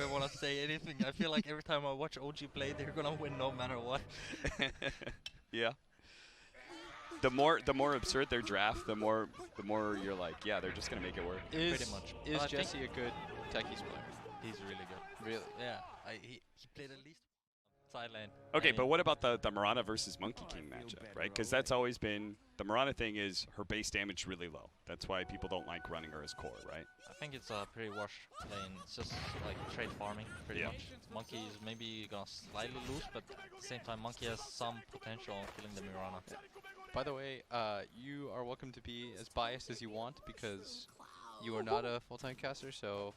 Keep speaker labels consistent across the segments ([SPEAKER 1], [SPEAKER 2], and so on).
[SPEAKER 1] even want to say anything. I feel like every time I watch OG play, they're gonna win no matter what.
[SPEAKER 2] Yeah. The more absurd their draft, the more you're like, yeah, they're just gonna make it work.
[SPEAKER 1] Pretty much.
[SPEAKER 3] Is Jesse a good Techies player?
[SPEAKER 1] He's really good.
[SPEAKER 3] Really?
[SPEAKER 1] Yeah. He played at least side lane.
[SPEAKER 2] Okay, but what about the Mirana versus Monkey King matchup, right? Because that's always been the Mirana thing is her base damage really low. That's why people don't like running her as core, right?
[SPEAKER 1] I think it's a pretty washed lane. It's just like trade farming, pretty much. Monkey is maybe gonna slightly lose, but at the same time, Monkey has some potential on killing the Mirana.
[SPEAKER 3] By the way, you are welcome to be as biased as you want because you are not a full-time caster, so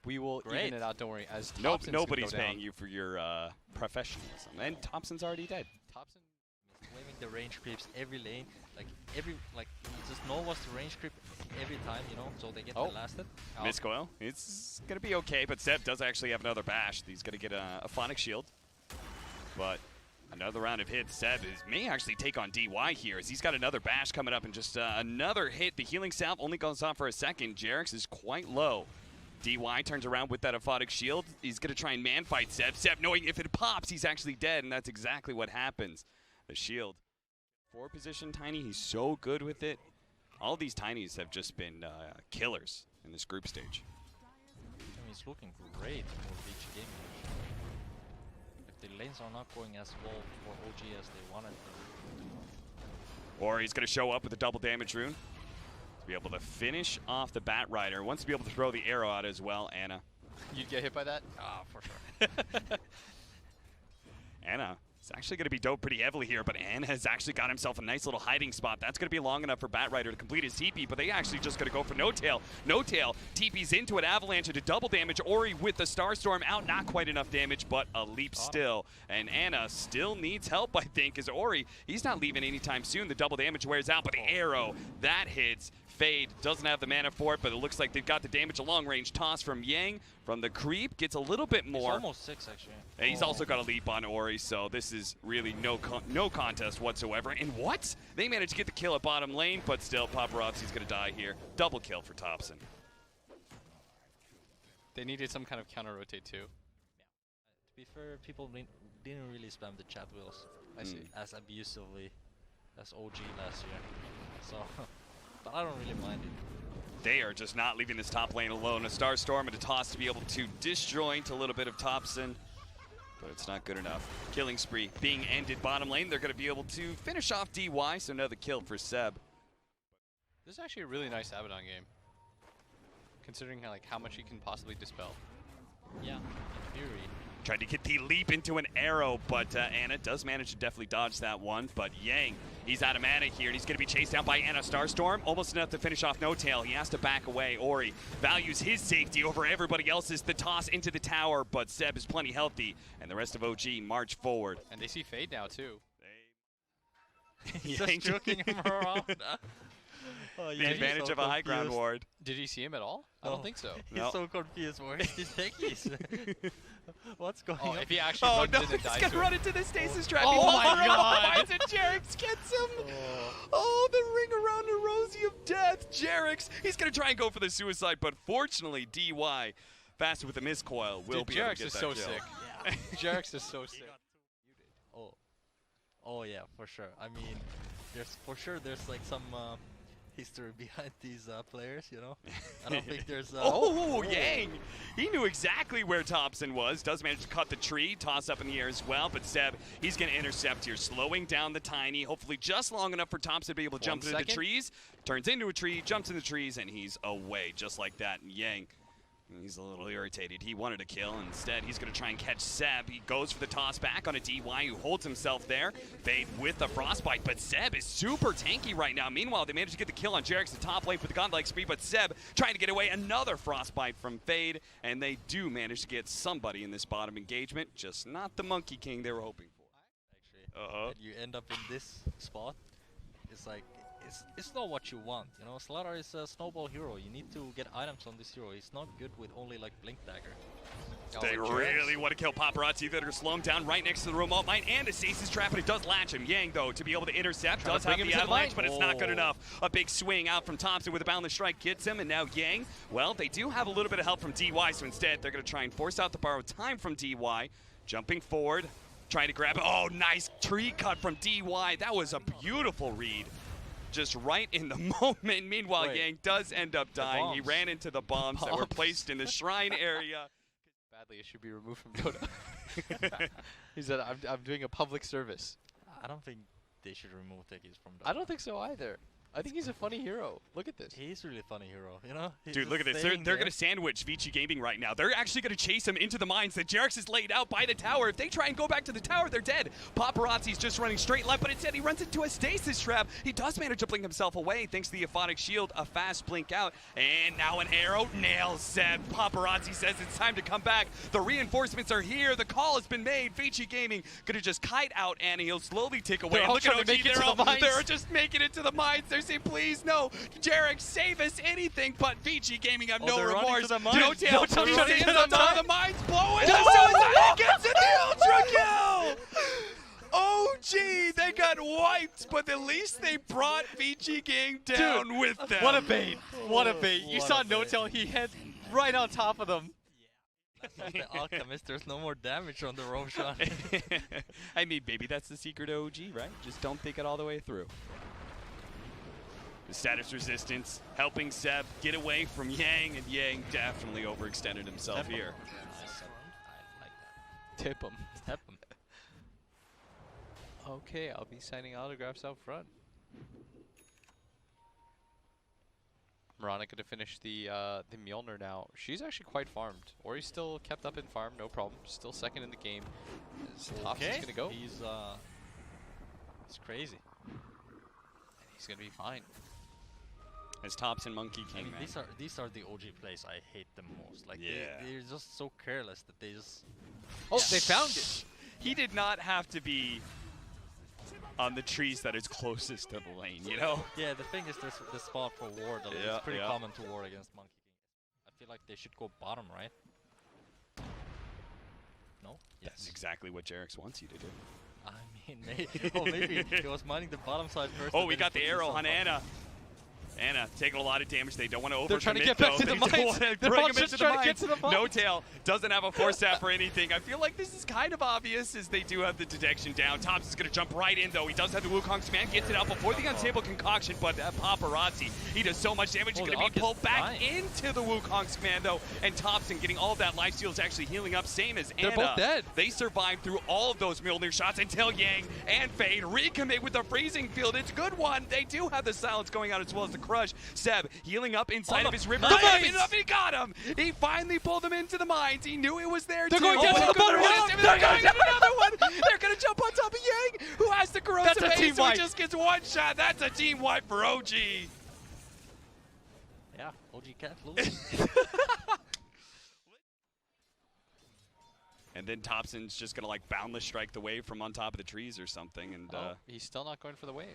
[SPEAKER 3] we will even it out, don't worry. As
[SPEAKER 2] nobody's paying you for your professionalism. And Topson's already dead.
[SPEAKER 1] Topson is waving the range creeps every lane. You just know what's the range creep every time, you know, so they get blasted.
[SPEAKER 2] Miscoil. It's going to be okay, but Seb does actually have another bash. He's going to get a Phonic Shield. But another round of hits. Seb may actually take on DY here as he's got another bash coming up and just another hit. The healing salve only goes on for a second. Jerax is quite low. DY turns around with that Aphotic Shield. He's going to try and man-fight Seb. Seb, knowing if it pops, he's actually dead, and that's exactly what happens. The shield. 4-position Tiny, he's so good with it. All these Tinies have just been killers in this group stage.
[SPEAKER 1] I mean, it's looking great for Vici Gaming. If the lanes are not going as well for OG as they wanted to.
[SPEAKER 2] Or he's going to show up with a double damage rune. To be able to finish off the Bat Rider. Wants to be able to throw the arrow out as well, Anna.
[SPEAKER 3] You'd get hit by that?
[SPEAKER 1] Ah, for sure.
[SPEAKER 2] Anna is actually going to be doped pretty heavily here, but Anna has actually got himself a nice little hiding spot. That's going to be long enough for Bat Rider to complete his TP, but they actually just going to go for No Tail. No Tail TP's into an Avalanche to double damage. Ori with the Starstorm out, not quite enough damage, but a leap still. And Anna still needs help, I think, as Ori, he's not leaving anytime soon. The double damage wears out, but the arrow, that hits. Fade doesn't have the mana for it, but it looks like they've got the damage. A long range toss from Yang from the creep. Gets a little bit more.
[SPEAKER 1] He's almost 6, actually.
[SPEAKER 2] And he's also got a leap on Ori, so this is really no contest whatsoever. And what? They managed to get the kill at bottom lane, but still, Paparazzi's going to die here. Double kill for Topson.
[SPEAKER 3] They needed some kind of counter-rotate, too.
[SPEAKER 1] To be fair, people didn't really spam the chat wheels as abusively as OG last year. So... But I don't really mind it.
[SPEAKER 2] They are just not leaving this top lane alone. A Starstorm and a toss to be able to disjoint a little bit of Topson. But it's not good enough. Killing spree being ended bottom lane. They're going to be able to finish off DY, so another kill for Seb.
[SPEAKER 3] This is actually a really nice Abaddon game. Considering how much he can possibly dispel.
[SPEAKER 1] Yeah, in theory.
[SPEAKER 2] Tried to get the leap into an arrow, but Anna does manage to definitely dodge that one. But Yang, he's out of mana here, and he's going to be chased down by Anna. Starstorm, almost enough to finish off No Tail. He has to back away. Ori values his safety over everybody else's. The toss into the tower, but Seb is plenty healthy, and the rest of OG march forward.
[SPEAKER 3] And they see Fade now, too.
[SPEAKER 1] He's just joking him around.
[SPEAKER 2] Oh, yeah, the advantage so of a high ground ward.
[SPEAKER 3] Did he see him at all? I don't think so.
[SPEAKER 1] He's so confused. Where is this Techies? What's going on?
[SPEAKER 3] If he actually runs in and dies,
[SPEAKER 2] he's gonna run into the stasis trap.
[SPEAKER 3] Oh my god!
[SPEAKER 2] And Jerax gets him. Oh, the ring around the rosy of death. Jerax, he's gonna try and go for the suicide, but fortunately, DY, faster with the miscoil, will be able to get that kill.
[SPEAKER 3] Jerax is so sick. Yeah. Jerax is so sick.
[SPEAKER 1] Oh yeah, for sure. I mean, there's like some history behind these players, you know? I don't think there's...
[SPEAKER 2] Yang! He knew exactly where Topson was. Does manage to cut the tree, toss up in the air as well, but Seb, he's going to intercept here, slowing down the Tiny, hopefully just long enough for Topson to be able to jump into the trees. Turns into a tree, jumps in the trees, and he's away just like that. And Yang, he's a little irritated. He wanted to kill. Instead, he's going to try and catch Seb. He goes for the toss back on a DY who holds himself there. Fade with the Frostbite, but Seb is super tanky right now. Meanwhile, they managed to get the kill on Jerax, the top lane for the godlike speed, but Seb trying to get away. Another Frostbite from Fade, and they do manage to get somebody in this bottom engagement, just not the Monkey King they were hoping for.
[SPEAKER 1] Actually, when you end up in this spot, it's like, it's not what you want, you know. Slaughter is a snowball hero. You need to get items on this hero. He's not good with only like Blink Dagger.
[SPEAKER 2] They really want to kill Paparazi. They're going to slow him down right next to the remote mine and a stasis trap, but it does latch him. Yang, though, to be able to intercept, does have the avalanche, but it's not good enough. A big swing out from Topson with a boundless strike gets him, and now Yang, well, they do have a little bit of help from DY, so instead they're going to try and force out the borrowed time from DY. Jumping forward, trying to grab it. Oh, nice tree cut from DY. That was a beautiful read. Just right in the moment. Meanwhile, Yang does end up dying. He ran into the bombs that were placed in the shrine area.
[SPEAKER 3] Badly, it should be removed from Dota. He said, I'm doing a public service.
[SPEAKER 1] I don't think they should remove Techies from Dota.
[SPEAKER 3] I don't think so either. I think he's a funny hero. Look at this.
[SPEAKER 1] He's a really funny hero, you know?
[SPEAKER 2] Dude, look at this. They're going to sandwich Vici Gaming right now. They're actually going to chase him into the mines that Jerax is laid out by the tower. If they try and go back to the tower, they're dead. Paparazzi's just running straight left, but instead he runs into a stasis trap. He does manage to blink himself away thanks to the Aphotic Shield. A fast blink out, and now an arrow nails Seb. Paparazzi says it's time to come back. The reinforcements are here. The call has been made. Vici Gaming going to just kite out, and he'll slowly tick away. Look at OG. They're just making it to the mines. They're saying, please, no. Jerax, save us, anything but Vici Gaming have no remorse. No tail. He's stands on top of the mines, blowing the suicide gets it, the ultra kill! OG, they got wiped, but at least they brought Vici Gang down with them.
[SPEAKER 3] What a bait. What a bait. You saw No Tail, he hit right on top of them.
[SPEAKER 1] That's not the Alchemist, there's no more damage on the Roshan.
[SPEAKER 2] I mean, maybe that's the secret of OG, right? Just don't think it all the way through. The status resistance helping Seb get away from Yang, and Yang definitely overextended himself here.
[SPEAKER 1] I like that.
[SPEAKER 3] Tip him.
[SPEAKER 1] Tip him.
[SPEAKER 3] Okay, I'll be signing autographs out front. Veronica to finish the Mjolnir now. She's actually quite farmed. Ori's still kept up in farm, no problem. Still second in the game. Topson's gonna go.
[SPEAKER 1] He's crazy.
[SPEAKER 3] And he's gonna be fine.
[SPEAKER 2] As Topson Monkey King,
[SPEAKER 1] I mean, these are the OG plays I hate the most. Like they're just so careless that they just.
[SPEAKER 3] Oh, they found it.
[SPEAKER 2] He did not have to be on the trees that is closest to the lane, you know?
[SPEAKER 1] Yeah, the thing is the spot for ward. It's pretty common to ward against Monkey King. I feel like they should go bottom, right? No? Yes.
[SPEAKER 2] That's exactly what Jerax wants you to do.
[SPEAKER 1] I mean, maybe he was mining the bottom side first.
[SPEAKER 2] Oh, we got the arrow on Anna. Anna taking a lot of damage. They don't want to overcommit.
[SPEAKER 3] They're trying to get back to the mines.
[SPEAKER 2] They're all just trying to get to the mines. No Tail doesn't have a force staff or anything. I feel like this is kind of obvious as they do have the detection down. Topson's going to jump right in, though. He does have the Wukong's command. Gets it out before the unstable concoction, but Paparazzi, he does so much damage. He's going to be pulled back into the Wukong's command, though. And Topson getting all of that life steal is actually healing up, same as Anna.
[SPEAKER 3] They're both dead.
[SPEAKER 2] They survived through all of those Mjolnir shots until Yang and Fade recommit with the freezing field. It's a good one. They do have the silence going out as well as the crush. Seb healing up inside of his river. He got him. He finally pulled him into the mines. He knew it was there.
[SPEAKER 3] They're going down to the bottom.
[SPEAKER 2] They're going to another one. They're going to jump on top of Yang, who has the corrosive haze, so he just gets one shot. That's a team wipe for OG.
[SPEAKER 1] Yeah, OG can't lose.
[SPEAKER 2] And then Topson's just going to like boundless strike the wave from on top of the trees or something. And
[SPEAKER 3] he's still not going for the wave.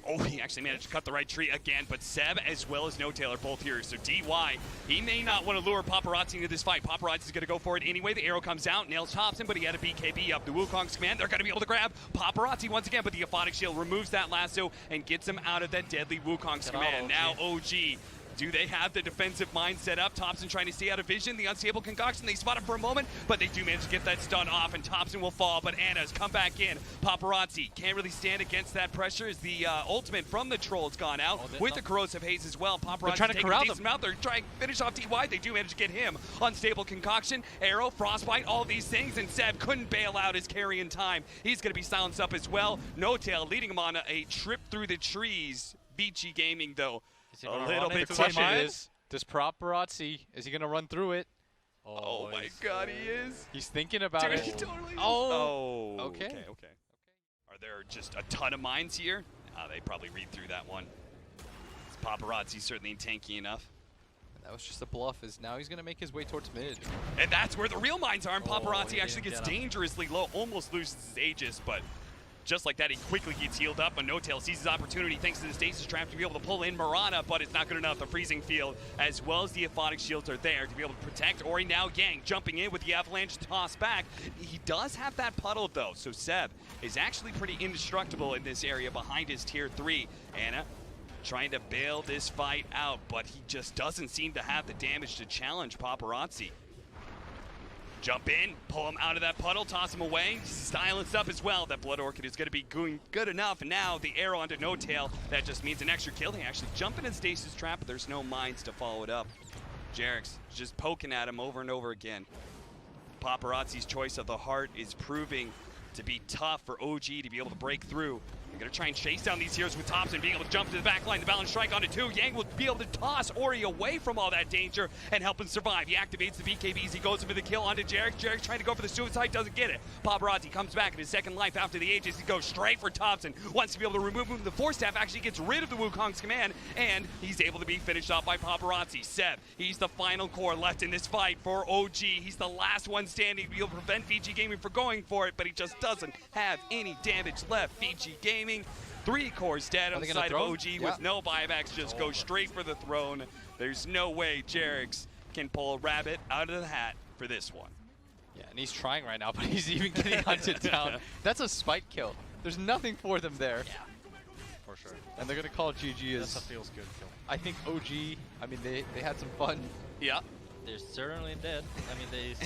[SPEAKER 2] Oh, he actually managed to cut the right tree again, but Seb as well as No Tail are both here. So DY, he may not want to lure Paparazzi into this fight. Paparazzi's going to go for it anyway. The arrow comes out, nails Topson, but he had a BKB up. The Wukong's command, they're going to be able to grab Paparazzi once again, but the Aphotic Shield removes that lasso and gets him out of that deadly Wukong's command. Now OG. Do they have the defensive mind set up? Topson trying to stay out of vision. The unstable concoction, they spot him for a moment, but they do manage to get that stun off, and Topson will fall, but Anna's come back in. Paparazzi can't really stand against that pressure as the ultimate from the troll has gone out with the corrosive haze as well. Paparazzi
[SPEAKER 3] trying to corral them.
[SPEAKER 2] Out. They're trying to finish off DY. They do manage to get him. Unstable concoction, arrow, frostbite, all these things, and Seb couldn't bail out his carry in time. He's going to be silenced up as well. No Tail leading him on a trip through the trees. Vici Gaming, though, a little bit timid.
[SPEAKER 3] Does Paparazzi, is he going to run through it?
[SPEAKER 2] Oh my God, he is.
[SPEAKER 3] He's thinking about it.
[SPEAKER 2] He totally is.
[SPEAKER 3] Oh.
[SPEAKER 2] Okay. Are there just a ton of mines here? They probably read through that one. Paparazzi certainly tanky enough.
[SPEAKER 3] That was just a bluff, as now he's going to make his way towards mid.
[SPEAKER 2] And that's where the real mines are, and Paparazzi actually gets dangerously low, almost loses his Aegis, but just like that, he quickly gets healed up, but No-Tail sees his opportunity thanks to the stasis trap to be able to pull in Mirana, but it's not good enough. The freezing field, as well as the Aphotic shields are there to be able to protect Ori. Now Yang jumping in with the avalanche toss back. He does have that puddle though, so Seb is actually pretty indestructible in this area behind his tier 3. Anna trying to bail this fight out, but he just doesn't seem to have the damage to challenge Paparazi. Jump in, pull him out of that puddle, toss him away, silence up as well. That Blood Orchid is going to be going good enough, and now the arrow onto No-Tail. That just means an extra kill. They actually jump in a stasis trap, but there's no mines to follow it up. Jerax just poking at him over and over again. Paparazzi's choice of the heart is proving to be tough for OG to be able to break through. They're going to try and chase down these heroes with Topson being able to jump to the back line. The balance strike onto 2. Yang will be able to toss Ori away from all that danger and help him survive. He activates the BKBs. He goes for the kill onto Jerax. Jerax trying to go for the suicide, doesn't get it. Paparazzi comes back in his second life after the Aegis. He goes straight for Topson. Wants to be able to remove him. The Force Staff actually gets rid of the Wukong's command, and he's able to be finished off by Paparazzi. Seb, he's the final core left in this fight for OG. He's the last one standing to be able to prevent Vici Gaming from going for it, but he just doesn't have any damage left. Vici Gaming, 3 cores dead on the side of OG with no buybacks, just go straight for the throne. There's no way Jerax can pull a rabbit out of the hat for this one.
[SPEAKER 3] Yeah, and he's trying right now, but he's even getting hunted down. That's a spike kill. There's nothing for them there.
[SPEAKER 1] Yeah, for sure.
[SPEAKER 3] And they're going to call it GG as...
[SPEAKER 1] That's a feels good kill.
[SPEAKER 3] I think OG, I mean, they had some fun.
[SPEAKER 2] Yeah.
[SPEAKER 1] They're certainly dead. I mean, they